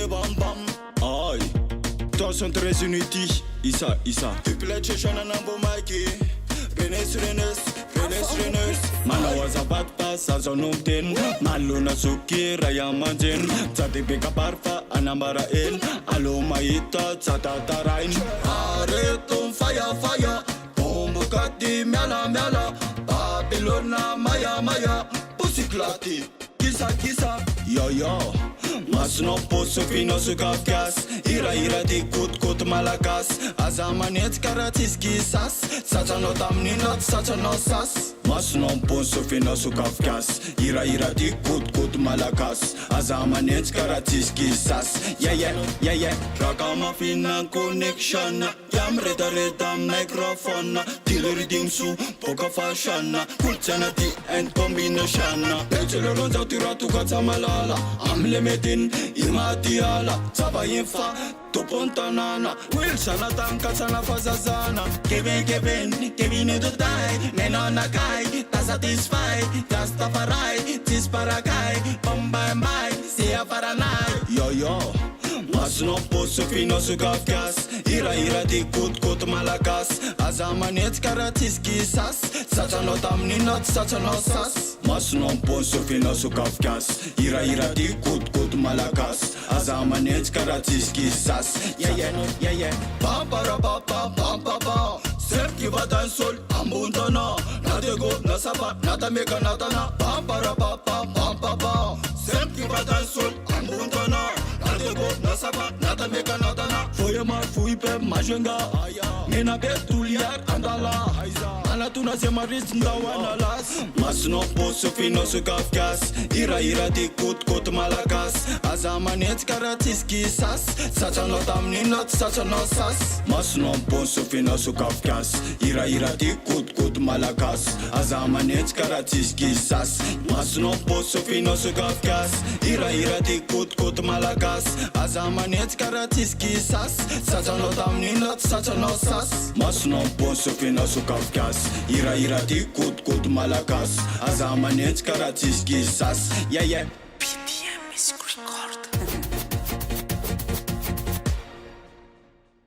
bam bam. Aïe, toi sont très unis, Isa. Duplate session and ambo Mikey. Renes. Mana was a bad pass as on ten. Maluna suki raya manjen. Zati beka parfa anambara el. Alo maita zata tarain. Aretum fire. Bombo kati miala. Babylona maya. Pusiklati. Kisa. Yo. Mas no posso fino su kafkas. Hira di kut malakas. Azamanet karatis kisas. Sacha no tamni not sacha no sas. Mas no posso fino su kafkas. Hira di kut malakas. Azamanet karatis kisas. Yeah. Rakama fina connection. Yam reda microphone. Dealer dimsu poka fashion. Kulchana ti and combination. Bachelor runs out to ratu malala. I'm limiting imatiala. Saba infa topontanana. Wilshana tanka sana fazazana. Kevin to die. Men on a guy. Ta satisfied. Tastafarai. Tisparakai. Bye. See ya for a night. Yo. Mas no posso fino su kafkas. Hira di kut malakas. Azamanet karatis kisas. Sacha no tamni not sacha no sas. Mas no posso fino su kafkas. Hira di kut malakas. Azamanet karatis kisas. Yeah. Pam. Sep ki va dan sol ambundana. Nadego nasaba natameka natana. Pam. Sep ki va dan sol ambundana. Nadego nasaba natameka natana. Foyema fuipe majenga. Mena betuliar andala. Ana tuna se maris ndawana las. Mas no posso fino su kafkas. Hira di kut malakas. Azamanet karatis kisas. Sacha no tamni not sacha no sas. Mas no posso fino su kafkas. Hira di kut malakas. Azamanet karatis kisas. Mas no posso fino su kafkas. Hira di kut malakas. Azamanet karatis kisas. Sacha no tamni not sacha no sas. Mas no posso fino su kafkas. Hira di kut malakas. Azamanet karatis kisas. Yeah. BDM is